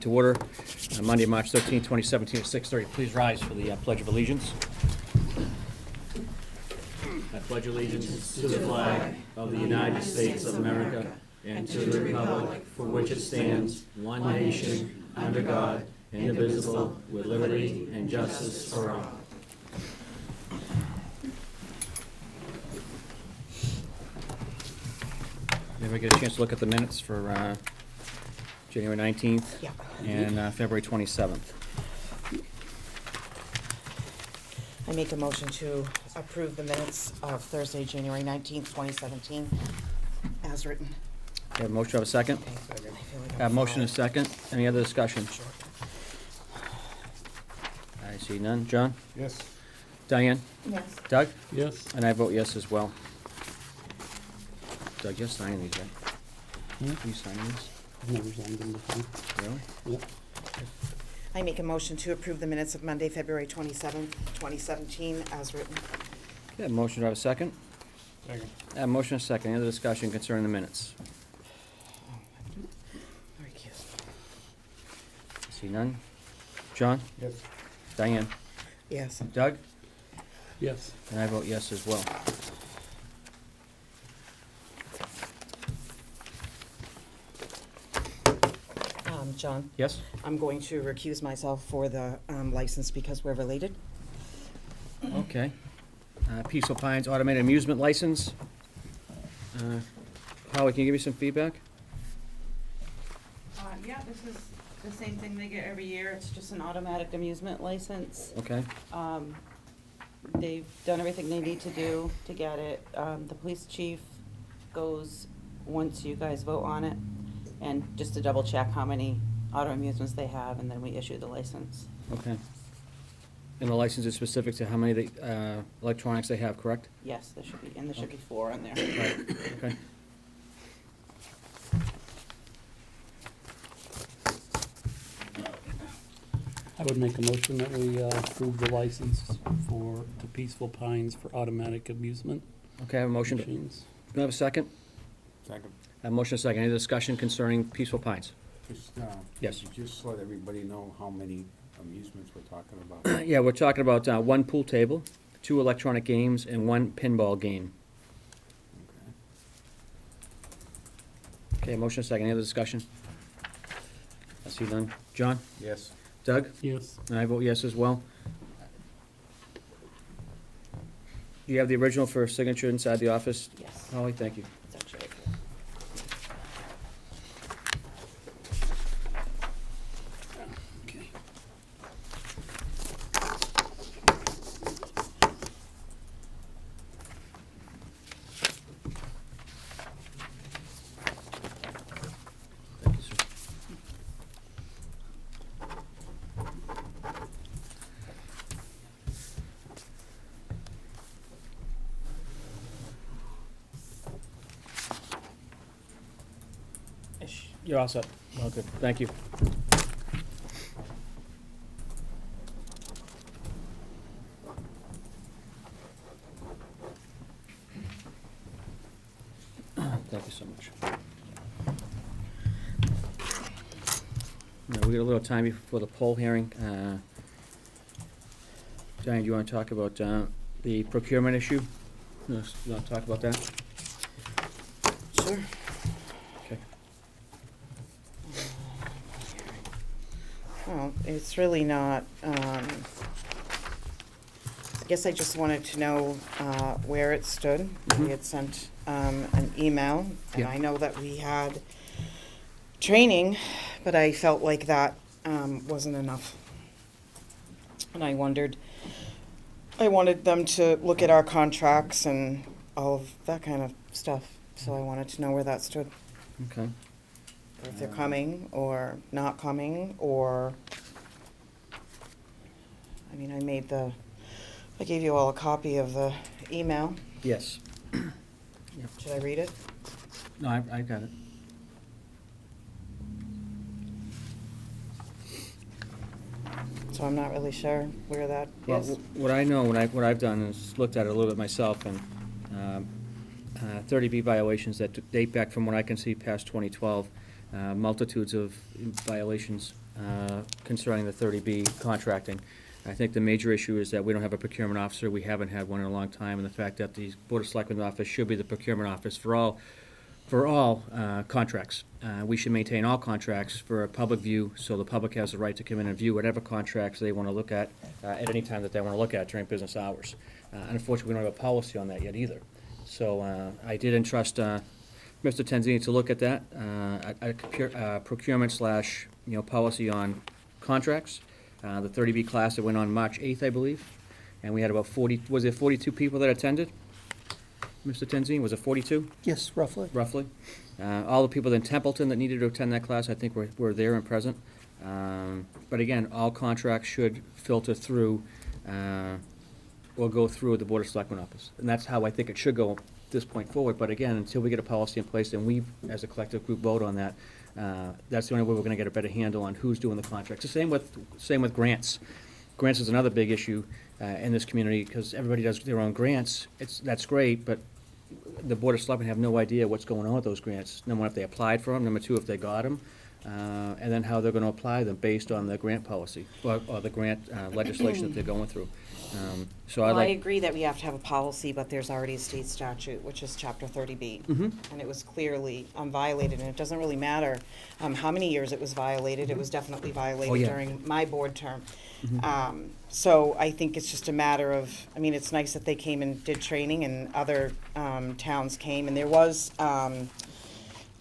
to order. Monday, March 13, 2017, at 6:30. Please rise for the Pledge of Allegiance. I pledge allegiance to the flag of the United States of America and to the republic for which it stands, one nation, under God, indivisible, with liberty and justice for all. Everybody get a chance to look at the minutes for January 19th Yeah. and February 27th. I make a motion to approve the minutes of Thursday, January 19th, 2017, as written. Have a motion, have a second? Okay. I feel like I'm Have a motion and a following. second. Any other discussion? Sure. I see none. John? Yes. Diane? Yes. Doug? Yes. And I vote yes as well. Doug, you're signing these, right? Hmm? Are you signing these? I've never signed them before. Really? Yep. I make a motion to approve the minutes of Monday, February 27th, 2017, as written. Okay, have a motion, to have a second? Second. Have a motion and a second. Any other discussion concerning the minutes? Very cute. See none. John? Yes. Diane? Yes. Doug? Yes. And I vote yes as well. John, Yes? I'm going to recuse myself for the license because we're related. Okay. Peaceful Pines Automated Amusement License. Holly, can you give me some feedback? Yeah, this is the same thing they get every year. It's just an automatic amusement license. Okay. They've done everything they need to do to get it. The police chief goes once you guys vote on it, and just to double check how many auto amusements they have, and then we issue the license. Okay. And the license is specific to how many electronics they have, correct? Yes, there should be, and there should be 4 on there. Right. Okay. I would make a motion that we approve the license to Peaceful Pines for automatic amusement Okay, I have a motion. Do machines. I have a second? Second. I have a motion and a second. Any discussion concerning Peaceful Pines? Just, Yes. could you just let everybody know how many amusements we're talking about? Yeah, we're talking about one pool table, 2 electronic games, and 1 pinball game. Okay. Okay, motion and a second. Any other discussion? I see none. John? Yes. Doug? Yes. And I vote yes as well. Do you have the original for signature inside the office? Yes, Holly, thank you. it's actually right here. Okay. Thank you, sir. Ish. You're all set. All good. Thank you. Thank you so much. Now, we got a little time before the poll hearing. Diane, do you want to talk about the procurement issue? You want to talk about that? Sure. Okay. Well, it's really not, I guess I just wanted to know where it stood. We had sent an email, and Yeah. I know that we had training, but I felt like that wasn't enough. And I wanted them to look at our contracts and all of that kind of stuff, so I wanted to know where that stood. Okay. Or if they're coming or not coming, or, I mean, I gave you all a copy of the email. Yes. Should I read it? No, I got it. So I'm not really sure where that Well, is. what I know, what I've done is looked at it a little bit myself, and 30B violations that date back from what I can see past 2012, multitudes of violations concerning the 30B contracting. I think the major issue is that we don't have a procurement officer. We haven't had one in a long time, and the fact that the Board of Selectmen's office should be the procurement office for all contracts. We should maintain all contracts for a public view, so the public has the right to come in and view whatever contracts they want to look at any time that they want to look at during business hours. Unfortunately, we don't have a policy on that yet either. So I did entrust Mr. Tenzini to look at that, a procurement slash, policy on contracts. The 30B class that went on March 8th, I believe, and we had about 42 people that attended? Mr. Tenzini, was it 42? Yes, roughly. Roughly. All the people in Templeton that needed to attend that class, I think were there and present. But again, all contracts should filter through, or go through the Board of Selectmen office. And that's how I think it should go this point forward. But again, until we get a policy in place and we, as a collective group, vote on that, that's the only way we're gonna get a better handle on who's doing the contracts. The same with grants. Grants is another big issue in this community, because everybody does their own grants. That's great, but the Board of Selectmen have no idea what's going on with those grants. Number one, if they applied for them, number two, if they got them, and then how they're gonna apply them based on the grant policy, or the grant legislation that they're going through. So Well, I like. agree that we have to have a policy, but there's already a state statute, which is Chapter 30B. Mhm. And it was clearly violated, and it doesn't really matter how many years it was violated. It was definitely violated yeah. during my board term. So I think it's just a matter of, I mean, it's nice that they came and did training, and other towns came, and there was,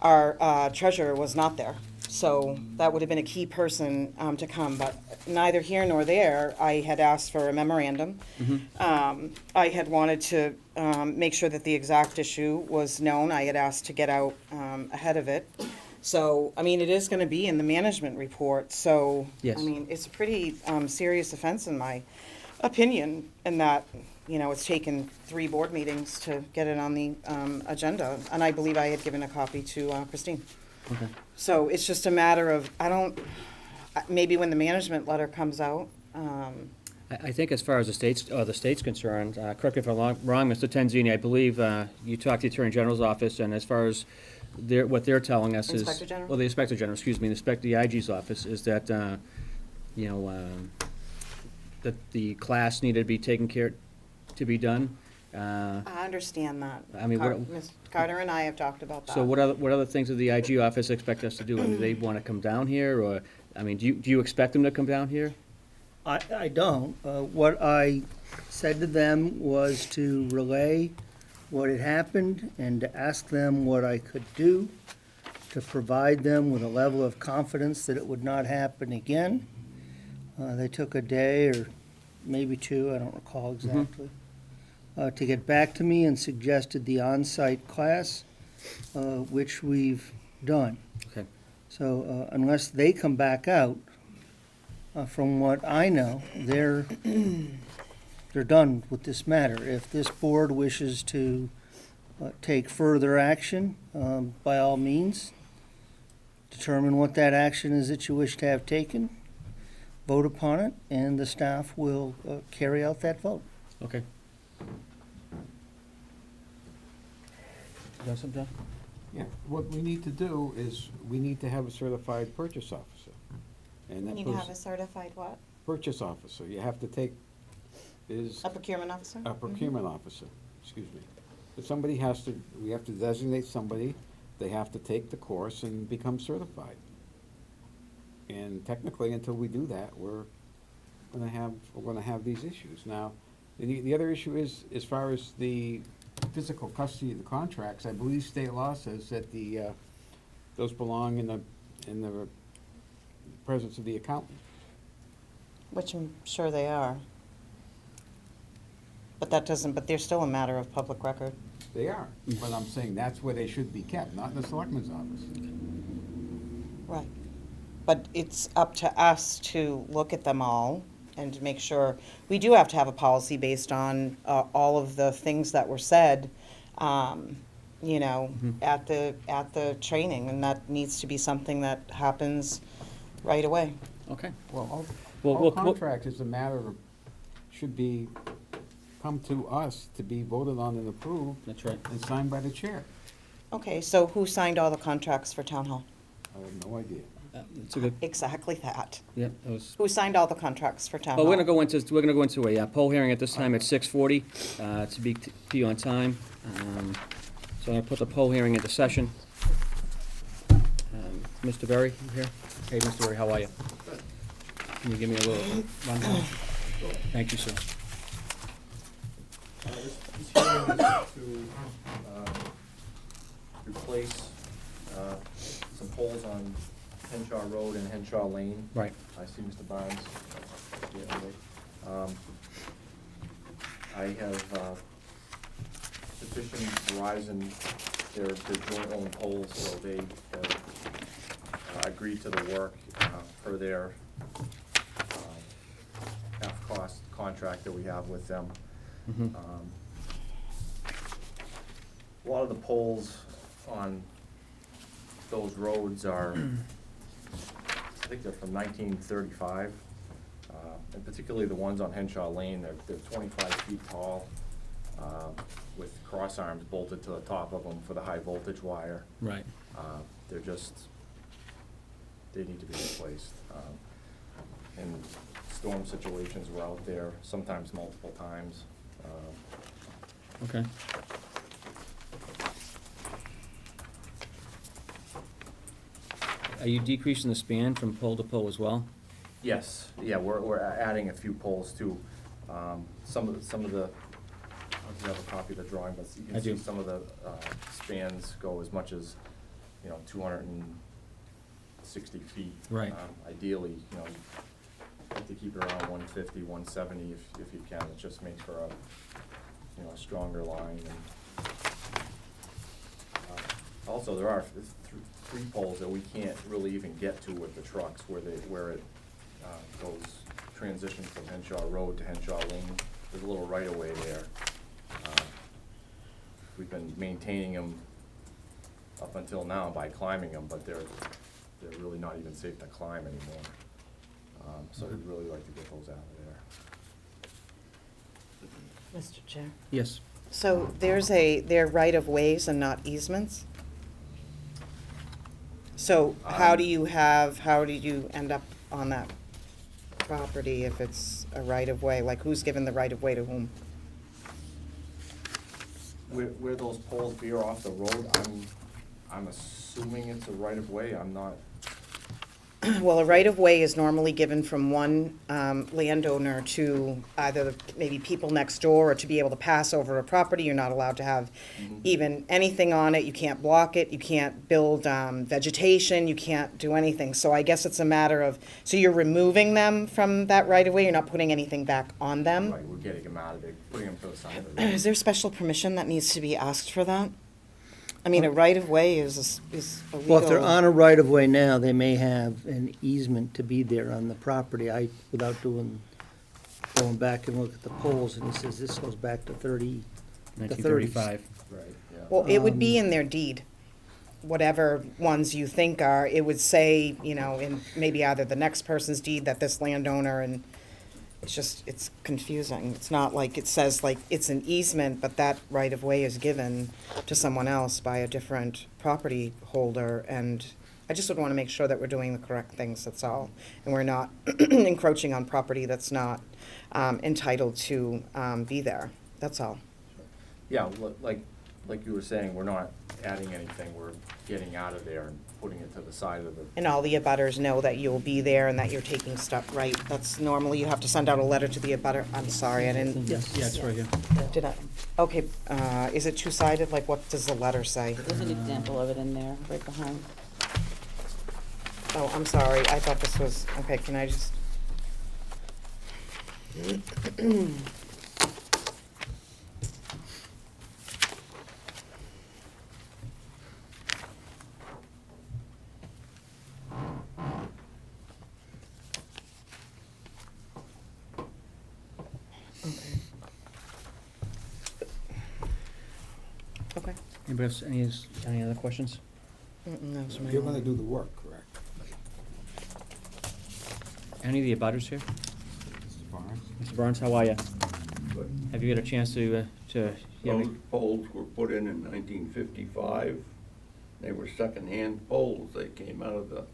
our treasurer was not there. So that would have been a key person to come, but neither here nor there. I had asked for a memorandum. I had wanted to make sure that the exact issue was known. I had asked to get out ahead of it. So, I mean, it is gonna be in the management report, so. Yes. I mean, it's a pretty serious offense in my opinion, in that, it's taken 3 board meetings to get it on the agenda. And I believe I had given a copy to Christine. Okay. So it's just a matter of, maybe when the management letter comes out, I think as far as the state's concerned, correct me if I'm wrong, Mr. Tenzini, I believe you talked to the Attorney General's office, and as far as what they're telling us is. Inspector General? Well, the Inspector General, excuse me, the IG's office, is that, that the class needed to be taken care, to be done. I understand that. I mean, what- Ms. Carter and I have talked about that. So what other things does the IG office expect us to do? Do they want to come down here, or, I mean, do you expect them to come down here? I don't. What I said to them was to relay what had happened and to ask them what I could do to provide them with a level of confidence that it would not happen again. They took a day or maybe 2, I don't recall exactly, to get back to me, and suggested the on-site class, which we've done. Okay. So unless they come back out, from what I know, they're done with this matter. If this board wishes to take further action, by all means, determine what that action is that you wish to have taken, vote upon it, and the staff will carry out that vote. Okay. You got something, John? Yeah, what we need to do is, we need to have a certified purchase officer. And that You have a certified what? purchase officer, you have to take, is A procurement officer? a procurement officer, excuse me. But somebody has to, we have to designate somebody, they have to take the course and become certified. And technically, until we do that, we're gonna have these issues. Now, the other issue is, as far as the physical custody of the contracts, I believe state law says that those belong in the presence of the accountant. Which I'm sure they are. But but they're still a matter of public record. They are, but I'm saying that's where they should be kept, not in the selectman's office. Right. But it's up to us to look at them all and to make sure, we do have to have a policy based on all of the things that were said, at the training, and that needs to be something that happens right away. Okay. Well, Well, all we'll- contract is a matter of, should be, come to us to be voted on and approved That's right. and signed by the chair. Okay, so who signed all the contracts for town hall? I have no idea. It's a good, Exactly that. yeah, that was. Who signed all the contracts for town Well, hall? we're gonna go into a poll hearing at this time at 6:40, to be on time. So I'm gonna put the poll hearing into session. Mr. Berry, you here? Hey, Mr. Berry, how are you? Can you give me a little rundown? Thank you, sir. This hearing is to replace some poles on Henshaw Road and Henshaw Lane. Right. I see Mr. Barnes. I have petitioned Verizon, their joint owned poles, so they have agreed to the work per their half-cost contract that we have with them. Mhm. A lot of the poles on those roads are, I think they're from 1935, and particularly the ones on Henshaw Lane, they're 25 feet tall, with cross arms bolted to the top of them for the high voltage wire. Right. They're just, they need to be replaced. And storm situations were out there, sometimes multiple times. Okay. Are you decreasing the span from pole to pole as well? Yes, yeah, we're adding a few poles too. Some of the, I don't have a copy of the drawing, but you I can see do. some of the spans go as much as, 260 feet. Right. Ideally, you'd like to keep it around 150, 170 if you can. It just makes for a stronger line. And also, there are three poles that we can't really even get to with the trucks where it goes, transition from Henshaw Road to Henshaw Lane. There's a little right of way there. We've been maintaining them up until now by climbing them, but they're really not even safe to climb anymore. So we'd really like to get those out of there. Mr. Chair. Yes. So they're right-of-ways and not easements? So how did you end up on that property if it's a right-of-way? Like, who's given the right-of-way to whom? Where those poles veer off the road, I'm assuming it's a right of way. I'm not, Well, a right-of-way is normally given from one landowner to either maybe people next door or to be able to pass over a property. You're not allowed to have even anything on it. You can't block it. You can't build vegetation. You can't do anything. So I guess it's a matter of, so you're removing them from that right-of-way? You're not putting anything back on them? right, we're getting them out of there, putting them to the side of the road. Is there special permission that needs to be asked for that? I mean, a right-of-way is a legal... Well, if they're on a right-of-way now, they may have an easement to be there on the property. Without going back and look at the poles, and it says this goes back to the 30s. 1935. Right, yeah. Well, it would be in their deed, whatever ones you think are, it would say, in maybe either the next person's deed that this landowner, and it's confusing. It's not like it says like it's an easement, but that right-of-way is given to someone else by a different property holder, and I just would want to make sure that we're doing the correct things, that's all. And we're not encroaching on property that's not entitled to be there, that's all. Yeah, like you were saying, we're not adding anything, we're getting out of there and putting it to the side of the, And all the abutters know that you'll be there and that you're taking stuff right. That's normally, you have to send out a letter to the abutter. I'm sorry, I didn't, Yeah, it's right here. did I? Okay, is it two-sided? Like, what does the letter say? There's an example of it in there, right behind. Oh, I'm sorry, I thought this was, okay, can I just? Okay. Anybody else, any other questions? That was my You're gonna only- do the work, correct? Any of the abutters here? Mr. Barnes? Mr. Barnes, how are you? But Have you had a chance to hear those me? poles were put in 1955. They were second-hand poles. They came out of the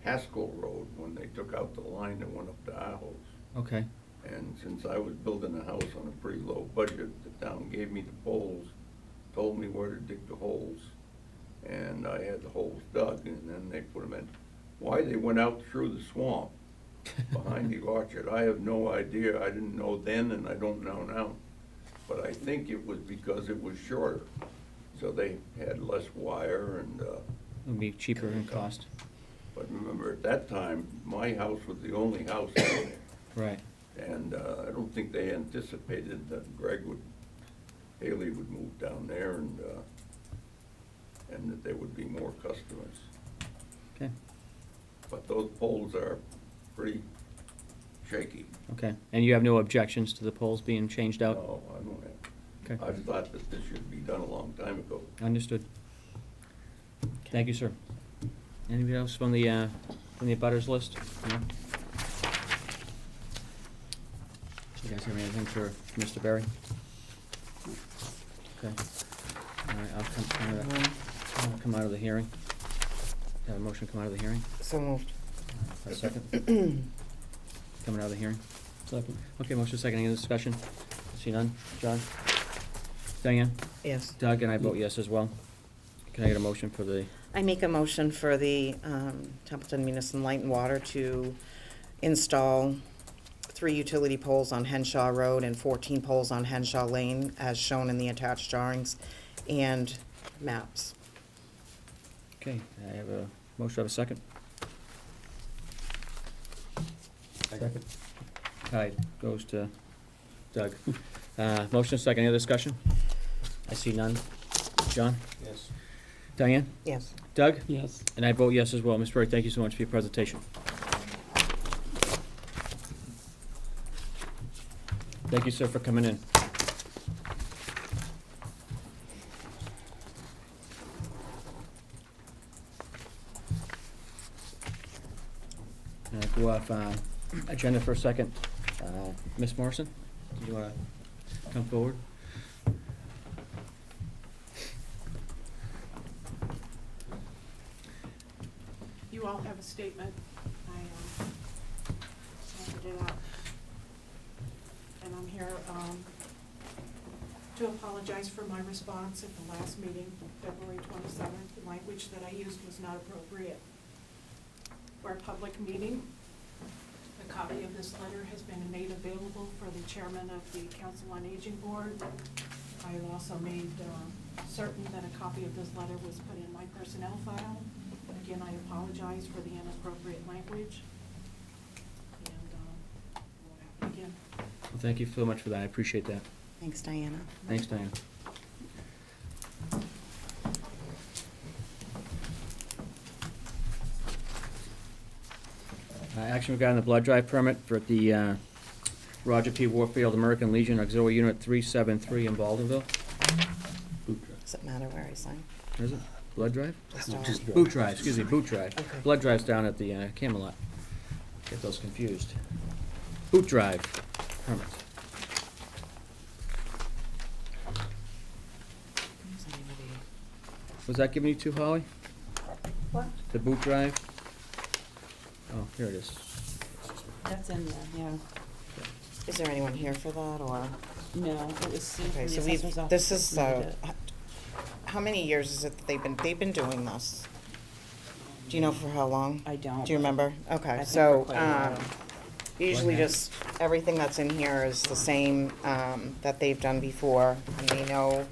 Haskell Road when they took out the line that went up to our house. Okay. And since I was building a house on a pretty low budget, the town gave me the poles, told me where to dig the holes. And I had the holes dug, and then they put them in. Why they went out through the swamp behind the orchard, I have no idea. I didn't know then, and I don't know now. But I think it was because it was shorter. So they had less wire and, It would be cheaper in cost. but remember, at that time, my house was the only house down there. Right. And I don't think they anticipated that Haley would move down there and that there would be more customers. Okay. But those poles are pretty shaky. Okay. And you have no objections to the poles being changed out? No, I don't have. Okay. I've thought that this should be done a long time ago. Understood. Thank you, sir. Anybody else from the abutters list? No? You guys have anything for Mr. Berry? Okay. All right, I'll come out of the hearing. Have a motion to come out of the hearing? So moved. A second? Coming out of the hearing? Second. Okay, motion second, any discussion? See none? John? Diane? Yes. Doug, and I vote yes as well. Can I get a motion for the, I make a motion for the Templeton Municipal Light and Water to install 3 utility poles on Henshaw Road and 14 poles on Henshaw Lane as shown in the attached drawings and maps. okay, I have a motion, have a second? Second. Tied, goes to Doug. Motion second, any other discussion? I see none. John? Yes. Diane? Yes. Doug? Yes. And I vote yes as well. Ms. Berry, thank you so much for your presentation. Thank you, sir, for coming in. Go off agenda for a second. Ms. Morrison, do you want to come forward? You all have a statement. I handed it out. And I'm here to apologize for my response at the last meeting, February 27th. The language that I used was not appropriate for a public meeting. A copy of this letter has been made available for the chairman of the Council on Aging Board. I have also made certain that a copy of this letter was put in my personnel file. Again, I apologize for the inappropriate language, and it won't happen again. Well, thank you so much for that. I appreciate that. Thanks, Diana. Thanks, Diane. Action regarding the blood drive permit for the Roger P. Warfield American Legion Auxiliary Unit 373 in Baldenville. Does it matter where I sign? Where is it? Blood drive? Just Boot drive, excuse me, boot drive. Okay. Blood drive's down at the Camelot. Get those confused. Boot drive permit. Was that given you to, Holly? What? The boot drive? Oh, here it is. That's in there, yeah. Is there anyone here for that, or? No, it was Sue Okay, from the so assessor's office. this is, submitted it. how many years is it that they've been doing this? Do you know for how long? I don't. Do you remember? I Okay, think so, for quite a while. usually just, everything that's in here is the same, that they've done before, and they know.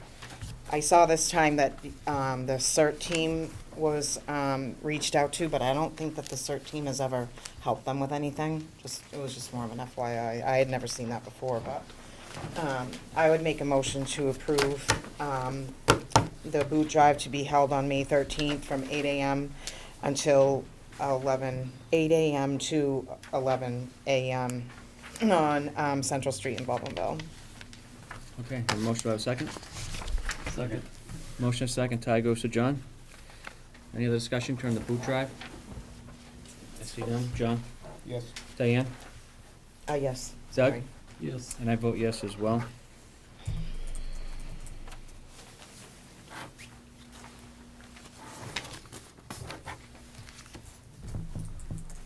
I saw this time that, the CERT team was, reached out to, but I don't think that the CERT team has ever helped them with anything. It was just more of an FYI. I had never seen that before, but, I would make a motion to approve, the boot drive to be held on May 13th from 8 a.m. until 8 a.m. to 11 a.m. on Central Street in Baldwinville. Okay, have a motion, do I have a second? Second. Motion second, tie goes to John. Any other discussion, turn the boot drive? I see none. John? Yes. Diane? Yes. Doug? sorry. Yes. And I vote yes as well.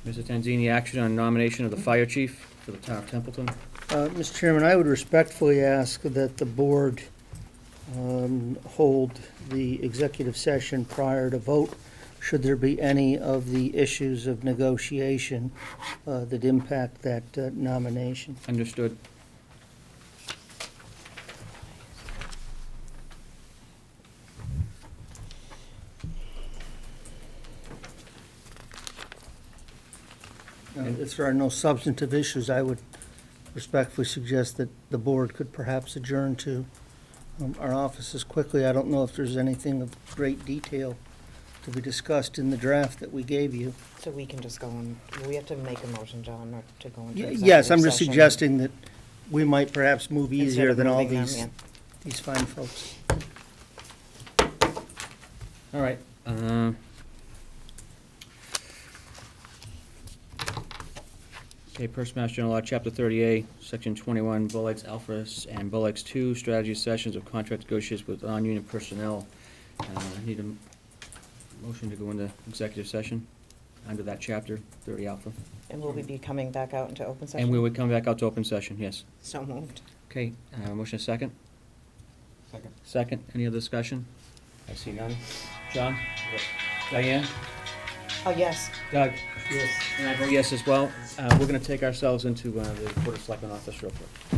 Mr. Tanzini, action on nomination of the fire chief for the town of Templeton. Mr. Chairman, I would respectfully ask that the board hold the executive session prior to vote, should there be any of the issues of negotiation that impact that nomination. Understood. If there are no substantive issues, I would respectfully suggest that the board could perhaps adjourn to our offices quickly. I don't know if there's anything of great detail to be discussed in the draft that we gave you. So we can just go on, we have to make a motion, John, or to go into executive Yes, I'm just session suggesting that we might perhaps move instead easier of than all moving them, these fine folks. All right. Okay, First Mass General Law, Chapter 30A, Section 21, Bullets Alpha and Bullets 2, strategy sessions of contract negotiations with non-union personnel. Need a motion to go into executive session under that chapter, 30 Alpha. And will we be coming back out into open session? And we would come back out to open session, yes. So moved. Okay, motion second? Second. Second, any other discussion? I see none. John? Diane? Oh, yes. Doug? Yes. And I vote yes as well. We're gonna take ourselves into the Board of Selectmen office real quick.